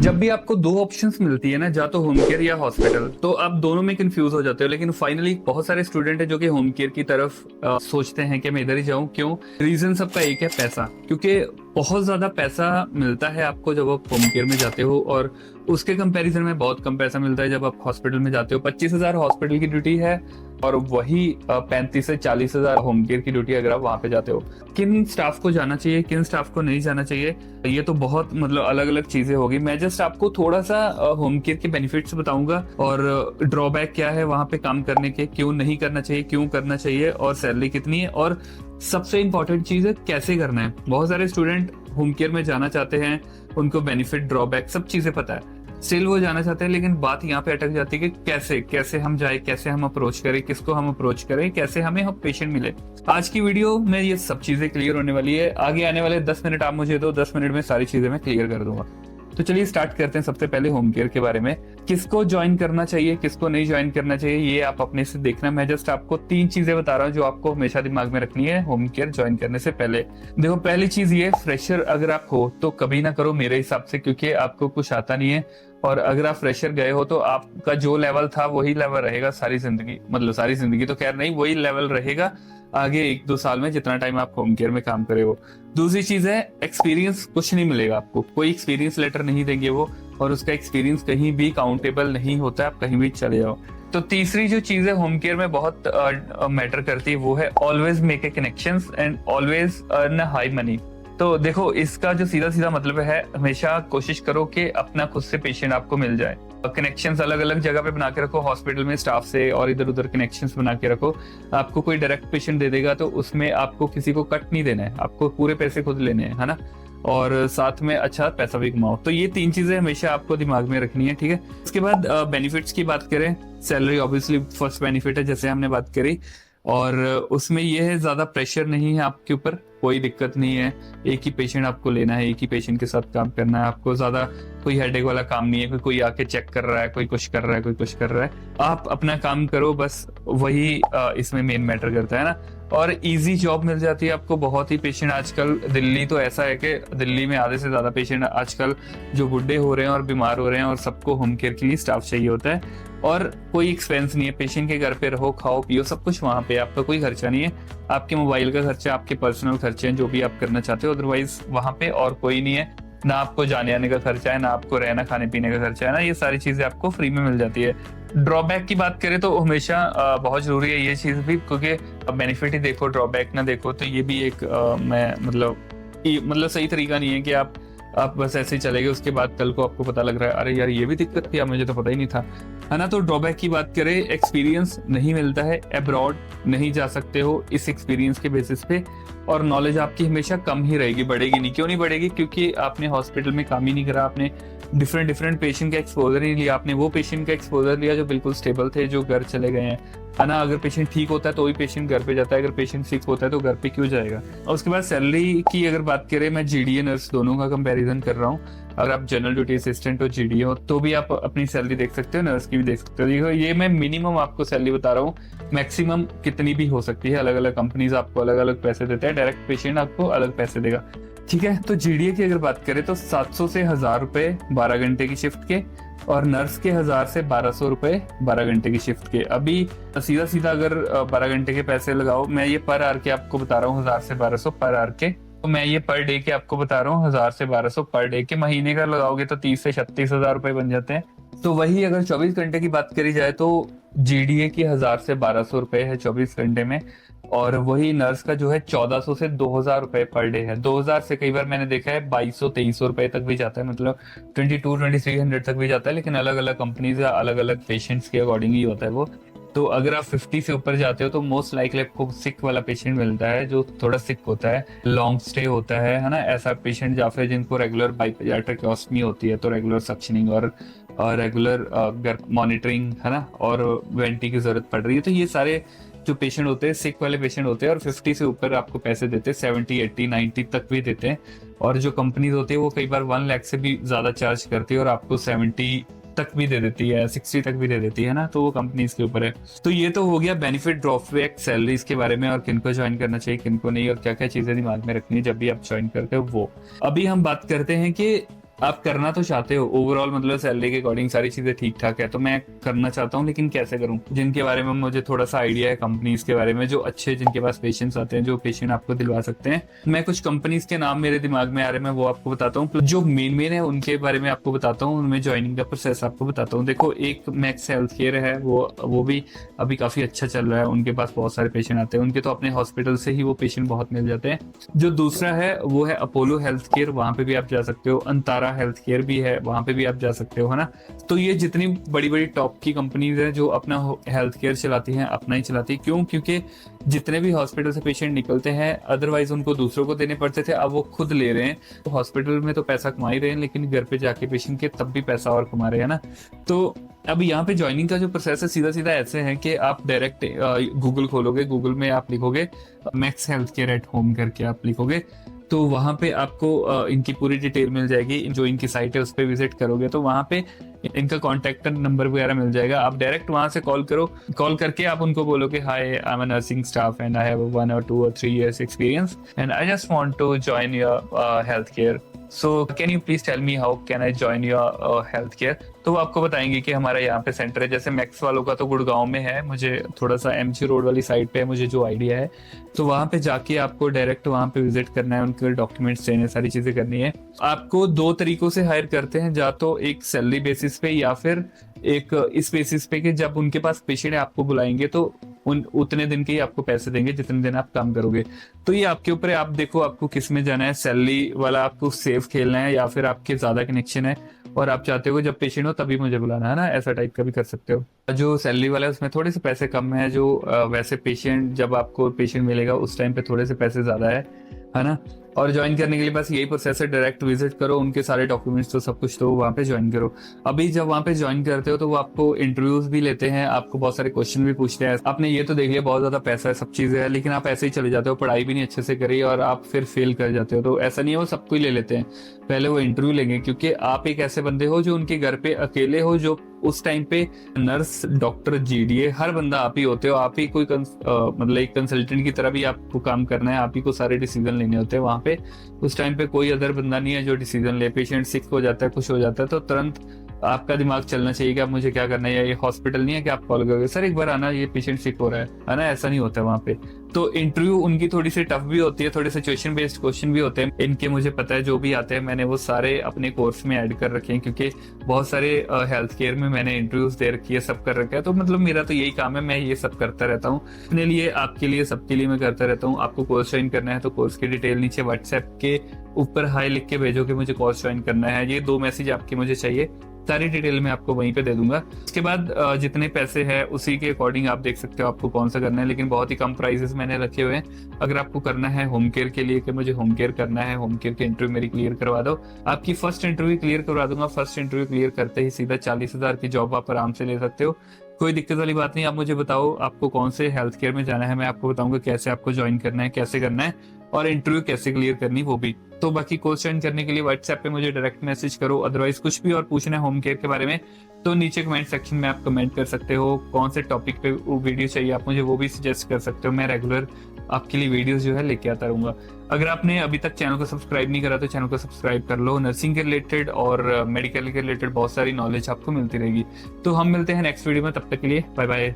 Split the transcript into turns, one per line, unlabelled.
जब भी आपको दो ऑप्शंस मिलती है ना, या तो होम केयर या हॉस्पिटल, तो आप दोनों में कंफ्यूज हो जाते हो। लेकिन फाइनली बहुत सारे स्टूडेंट है जो कि होम केयर की तरफ सोचते हैं कि मैं इधर ही जाऊं। क्यों? रीजन सबका एक है, पैसा। क्योंकि बहुत ज्यादा पैसा मिलता है आपको जब आप होम केयर में जाते हो, और उसके कंपैरिजन में बहुत कम पैसा मिलता है जब आप हॉस्पिटल में जाते हो। 25,000 हॉस्पिटल की ड्यूटी है और वही 35 से 40,000 होम केयर की ड्यूटी अगर आप वहां पे जाते हो। किन स्टाफ को जाना चाहिए, किन स्टाफ को नहीं जाना चाहिए, ये तो बहुत अलग अलग चीजें होगी। मैं जस्ट आपको थोड़ा सा होम केयर के बेनिफिट्स बताऊंगा और ड्रॉबैक क्या है वहां पे काम करने के, क्यों नहीं करना चाहिए, क्यों करना चाहिए, और सैलरी कितनी है, और सबसे इंपॉर्टेंट चीज है कैसे करना है। बहुत सारे स्टूडेंट होम केयर में जाना चाहते हैं, उनको बेनिफिट ड्रॉबैक सब चीजें पता है, स्टिल वो जाना चाहते हैं, लेकिन बात यहाँ पे अटक जाती है कि कैसे कैसे हम जाए, कैसे हम अप्रोच करें, किसको हम अप्रोच करें, कैसे हमें हम पेशेंट मिले। आज की वीडियो में ये सब चीजें क्लियर होने वाली है। आगे आने वाले 10 मिनट आप मुझे दो, 10 मिनट में सारी चीजें मैं क्लियर कर दूंगा। तो चलिए स्टार्ट करते हैं सबसे पहले होम केयर के बारे में। किसको ज्वाइन करना चाहिए, किसको नहीं ज्वाइन करना चाहिए, ये आप अपने से देखना। मैं जस्ट आपको 3 चीजें बता रहा हूँ जो आपको हमेशा दिमाग में रखनी है होम केयर ज्वाइन करने से पहले। देखो, पहली चीज ये, फ्रेशर अगर आप हो तो कभी ना करो मेरे हिसाब से, क्योंकि आपको कुछ आता नहीं है। और अगर आप फ्रेशर गए हो तो आपका जो लेवल था वही लेवल रहेगा सारी जिंदगी। सारी जिंदगी तो खैर नहीं, वही लेवल रहेगा आगे 1-2 साल में, जितना टाइम आप होम केयर में काम करे हो। दूसरी चीज है, एक्सपीरियंस कुछ नहीं मिलेगा आपको, कोई एक्सपीरियंस लेटर नहीं देंगे वो, और उसका एक्सपीरियंस कहीं भी काउंटेबल नहीं होता, आप कहीं भी चले जाओ। तो तीसरी जो चीज है होम केयर में बहुत मैटर करती है, वो है always make a connections and always earn high money. तो देखो, इसका जो सीधा सीधा मतलब है, हमेशा कोशिश करो कि अपना खुद से पेशेंट आपको मिल जाए। कनेक्शंस अलग अलग जगह पे बना के रखो, हॉस्पिटल में स्टाफ से, और इधर उधर कनेक्शंस बना के रखो। आपको कोई डायरेक्ट पेशेंट दे देगा तो उसमें आपको किसी को कट नहीं देना है, आपको पूरे पैसे खुद लेने हैं, है ना। और साथ में अच्छा पैसा भी कमाओ। तो ये 3 चीजें हमेशा आपको दिमाग में रखनी है, ठीक है। उसके बाद बेनिफिट्स की बात करें, सैलरी ऑब्वियसली फर्स्ट बेनिफिट है, जैसे हमने बात करी। और उसमें यह है, ज्यादा प्रेशर नहीं है आपके ऊपर, कोई दिक्कत नहीं है। एक ही पेशेंट आपको लेना है, एक ही पेशेंट के साथ काम करना है आपको, ज्यादा कोई हेडेक वाला काम नहीं है। कोई आके चेक कर रहा है, कोई कुछ कर रहा है, कोई कुछ कर रहा है, आप अपना काम करो बस, वही इसमें मेन मैटर करता है ना। और इजी जॉब मिल जाती है आपको। बहुत ही पेशेंट आजकल, दिल्ली तो ऐसा है कि दिल्ली में आधे से ज्यादा पेशेंट आजकल जो बुढ़े हो रहे हैं और बीमार हो रहे हैं, और सबको होम केयर के लिए स्टाफ चाहिए होता है। और कोई एक्सपेंस नहीं है, पेशेंट के घर पे रहो, खाओ पियो, सब कुछ वहां पे, आपका कोई खर्चा नहीं है। आपके मोबाइल का खर्चा, आपके पर्सनल खर्चे हैं जो भी आप करना चाहते हो, अदरवाइज वहां पे और कोई नहीं है। ना आपको जाने आने का खर्चा है, ना आपको रहना खाने पीने का खर्चा है ना, ये सारी चीजें आपको फ्री में मिल जाती है। ड्रॉबैक की बात करें तो हमेशा बहुत जरूरी है ये चीज भी, क्योंकि बेनिफिट ही देखो ड्रॉबैक ना देखो, तो ये भी एक मैं सही तरीका नहीं है कि आप बस ऐसे ही चले गए, उसके बाद कल को आपको पता लग रहा है अरे यार ये भी दिक्कत थी, मुझे तो पता ही नहीं था, है ना। तो ड्रॉबैक की बात करें, एक्सपीरियंस नहीं मिलता है, अब्रॉड नहीं जा सकते हो इस एक्सपीरियंस के बेसिस पे, और नॉलेज आपकी हमेशा कम ही रहेगी, बढ़ेगी नहीं। क्यों नहीं बढ़ेगी? क्योंकि आपने हॉस्पिटल में काम ही नहीं करा, आपने डिफरेंट पेशेंट का एक्सपोजर ही लिया, आपने वो पेशेंट का एक्सपोजर लिया जो बिल्कुल स्टेबल थे, जो घर चले गए हैं, है ना। अगर पेशेंट ठीक होता है तो वही पेशेंट घर पे जाता है, अगर पेशेंट सिक होता है तो घर पे क्यों जाएगा। और उसके बाद सैलरी की अगर बात करें, मैं जीडीए नर्स दोनों का कंपैरिजन कर रहा हूँ। अगर आप जनरल ड्यूटी असिस्टेंट हो, जीडीए हो, तो भी आप अपनी सैलरी देख सकते हो, नर्स की भी देख सकते हो। देखो, ये मैं मिनिमम आपको सैलरी बता रहा हूँ, मैक्सिमम कितनी भी हो सकती है। अलग अलग कंपनीज आपको अलग अलग पैसे देते हैं, डायरेक्ट पेशेंट आपको अलग पैसे देगा, ठीक है। तो जीडीए की अगर बात करें तो 700 से 1000 रुपए 12 घंटे की शिफ्ट के, और नर्स के 1000 से 1200 रुपए 12 घंटे की शिफ्ट के। अभी सीधा सीधा अगर 12 घंटे के पैसे लगाओ, मैं ये पर आवर के आपको बता रहा हूँ, 1000 से 1200 पर आवर के, तो मैं ये पर डे के आपको बता रहा हूँ 1000 से 1200 पर डे के। महीने का लगाओगे तो 30 से 36,000 रुपए बन जाते हैं। तो वही अगर 24 घंटे की बात करी जाए तो जीडीए की 1000 से 1200 रुपए है 24 घंटे में, और वही नर्स का जो है 1400 से 2000 रुपए पर डे है। 2000 से कई बार मैंने देखा है 2200-2300 रुपए तक भी जाता है, 2200-2300 तक भी जाता है, लेकिन अलग अलग कंपनीज या अलग अलग पेशेंट्स के अकॉर्डिंग ही होता है वो। तो अगर आप 50 से ऊपर जाते हो तो मोस्ट लाइकली आपको सिक वाला पेशेंट मिलता है, जो थोड़ा सिक होता है, लॉन्ग स्टे होता है ना, ऐसा पेशेंट, या फिर जिनको रेगुलर बाइपेडियाट्रिक होती है, तो रेगुलर सक्शनिंग और रेगुलर मॉनिटरिंग, है ना, और वेंटी की जरूरत पड़ रही है। तो ये सारे जो पेशेंट होते हैं, सिक वाले पेशेंट होते हैं, और 50 से ऊपर आपको पैसे देते हैं, 70, 80, 90 तक भी देते हैं। और जो कंपनीज होती है वो कई बार 1 लाख से भी ज्यादा चार्ज करती है, और आपको 70 तक भी दे देती है, 60 तक भी दे देती है ना। तो वो कंपनीज के ऊपर है। तो ये तो हो गया बेनिफिट, ड्रॉबैक, सैलरीज के बारे में, और किनको ज्वाइन करना चाहिए, किनको नहीं, और क्या क्या चीजें दिमाग में रखनी है जब भी आप ज्वाइन करते हो वो। अभी हम बात करते हैं कि आप करना तो चाहते हो ओवरऑल, मतलब सैलरी के अकॉर्डिंग सारी चीजें ठीक ठाक है, तो मैं करना चाहता हूँ, लेकिन कैसे करूँ? जिनके बारे में मुझे थोड़ा सा आइडिया है कंपनीज के बारे में, जो अच्छे जिनके पास पेशेंट्स आते हैं, जो पेशेंट आपको दिलवा सकते हैं, मैं कुछ कंपनीज के नाम मेरे दिमाग में आ रहे हैं, मैं वो आपको बताता हूँ। जो मेन है उनके बारे में आपको बताता हूँ, उनमें ज्वाइनिंग का प्रोसेस आपको बताता हूँ। देखो, एक मैक्स हेल्थ केयर है, वो भी अभी काफी अच्छा चल रहा है, उनके पास बहुत सारे पेशेंट आते हैं, उनके तो अपने हॉस्पिटल से ही वो पेशेंट बहुत मिल जाते हैं। जो दूसरा है वो है अपोलो हेल्थ केयर, वहां पे भी आप जा सकते हो। अंतारा हेल्थ केयर भी है, वहां पे भी आप जा सकते हो, है ना। तो ये जितनी बड़ी बड़ी टॉप की कंपनीज है जो अपना हेल्थ केयर चलाती हैं, अपना ही चलाती है। क्यों? क्योंकि जितने भी हॉस्पिटल से पेशेंट निकलते हैं, अदरवाइज उनको दूसरों को देने पड़ते थे, अब वो खुद ले रहे हैं। तो हॉस्पिटल में तो पैसा कमा ही रहे हैं, लेकिन घर पे जाके पेशेंट के तब भी पैसा और कमा रहे हैं ना। तो अब यहाँ पे ज्वाइनिंग का जो प्रोसेस है सीधा सीधा ऐसे है कि आप डायरेक्ट गूगल खोलोगे, गूगल में आप लिखोगे max health care at home करके आप लिखोगे, तो वहां पे आपको इनकी पूरी डिटेल मिल जाएगी। जो इनकी साइट है उस पर विजिट करोगे तो वहां पे इनका कॉन्टैक्ट नंबर वगैरह मिल जाएगा। आप डायरेक्ट वहां से कॉल करो, कॉल करके आप उनको बोलोगे hi, I am a nursing staff and I have 1 or 2 or 3 years experience and I just want to join your health care, so can you please tell me how can I join your health care. तो वो आपको बताएंगे कि हमारा यहाँ पे centre है। जैसे मैक्स वालों का तो गुड़गांव में है, मुझे थोड़ा सा एमजी रोड वाली साइड पे है, मुझे जो आइडिया है। तो वहां पे जाके आपको डायरेक्ट वहां पे विजिट करना है, उनके डॉक्यूमेंट्स देने, सारी चीजें करनी है। आपको 2 तरीकों से हायर करते हैं, या तो एक सैलरी बेसिस पे या फिर एक इस बेसिस पे कि जब उनके पास पेशेंट है आपको बुलाएंगे तो उतने दिन के ही आपको पैसे देंगे जितने दिन आप काम करोगे। तो ये आपके ऊपर है, आप देखो आपको किस में जाना है, सैलरी वाला आपको सेफ खेलना है या फिर आपके ज्यादा कनेक्शन है और आप चाहते हो जब पेशेंट हो तभी मुझे बुलाना है ना, ऐसा टाइप का भी कर सकते हो। जो सैलरी वाला है उसमें थोड़े से पैसे कम है, जो वैसे पेशेंट जब आपको पेशेंट मिलेगा उस टाइम पे थोड़े से पैसे ज्यादा है ना। और ज्वाइन करने के लिए बस यही प्रोसेस है, डायरेक्ट विजिट करो, उनके सारे डॉक्यूमेंट्स तो सब कुछ तो वहाँ पे ज्वाइन करो। अभी जब वहाँ पे ज्वाइन करते हो तो वो आपको इंटरव्यूज भी लेते हैं, आपको बहुत सारे क्वेश्चन भी पूछते हैं। आपने ये तो देख लिया बहुत ज्यादा पैसा है, सब चीजें है, लेकिन आप ऐसे ही चले जाते हो, पढ़ाई भी नहीं अच्छे से करी और आप फिर फेल कर जाते हो। तो ऐसा नहीं है, वो सबको ही ले लेते हैं, पहले वो इंटरव्यू लेंगे, क्योंकि आप एक ऐसे बंदे हो जो उनके घर पे अकेले हो, जो उस टाइम पे नर्स, डॉक्टर, जीडीए हर बंदा आप ही होते हो। आप ही कोई मतलब एक कंसल्टेंट की तरह भी आपको काम करना है, आप ही को सारे डिसीजन लेने होते हैं वहां पे। उस टाइम पे कोई अदर बंदा नहीं है जो डिसीजन ले। पेशेंट सिक हो जाता है, कुछ हो जाता है, तो तुरंत आपका दिमाग चलना चाहिए कि अब मुझे क्या करना है। ये हॉस्पिटल नहीं है कि आप कॉल करोगे सर एक बार आना, ये पेशेंट सिक हो रहा है ना, ऐसा नहीं होता है वहाँ पे। तो इंटरव्यू उनकी थोड़ी सी टफ भी होती है, थोड़े सिचुएशन बेस्ड क्वेश्चन भी होते हैं इनके, मुझे पता है जो भी आते हैं, मैंने वो सारे अपने कोर्स में ऐड कर रखे हैं, क्योंकि बहुत सारे हेल्थ केयर में मैंने इंटरव्यूज दे रखी है, सब कर रखा है। तो मतलब मेरा तो यही काम है, मैं ये सब करता रहता हूँ अपने लिए, आपके लिए, सबके लिए मैं करता रहता हूँ। आपको कोर्स ज्वाइन करना है तो कोर्स की डिटेल नीचे व्हाट्सएप के ऊपर हाई लिख के भेजो कि मुझे कोर्स ज्वाइन करना है। ये 2 मैसेज आपके मुझे चाहिए, सारी डिटेल मैं आपको वहीं पे दे दूंगा। उसके बाद जितने पैसे हैं उसी के अकॉर्डिंग आप देख सकते हो आपको कौन सा करना है, लेकिन बहुत ही कम प्राइसेस मैंने रखे हुए हैं। अगर आपको करना है होम केयर के लिए कि मुझे होम केयर करना है, होम केयर की इंटरव्यू मेरी क्लियर करवा दो, आपकी फर्स्ट इंटरव्यू क्लियर करवा दूंगा। फर्स्ट इंटरव्यू क्लियर करते ही सीधा 40,000 की जॉब आप आराम से ले सकते हो, कोई दिक्कत वाली बात नहीं। आप मुझे बताओ आपको कौन से हेल्थ केयर में जाना है, मैं आपको बताऊंगा कैसे आपको ज्वाइन करना है, कैसे करना है और इंटरव्यू कैसे क्लियर करनी वो भी। तो बाकी कोर्स ज्वाइन करने के लिए व्हाट्सएप पे मुझे डायरेक्ट मैसेज करो। अदरवाइज कुछ भी और पूछना है होम केयर के बारे में तो नीचे कमेंट सेक्शन में आप कमेंट कर सकते हो। कौन से टॉपिक पे वो वीडियो चाहिए आप मुझे वो भी सजेस्ट कर सकते हो, मैं रेगुलर आपके लिए वीडियोस जो है लेके आता रहूंगा। अगर आपने अभी तक चैनल को सब्सक्राइब नहीं करा तो चैनल को सब्सक्राइब कर लो। नर्सिंग के रिलेटेड और मेडिकल के रिलेटेड बहुत सारी नॉलेज आपको मिलती रहेगी। तो हम मिलते हैं नेक्स्ट वीडियो में, तब तक के लिए बाय बाय।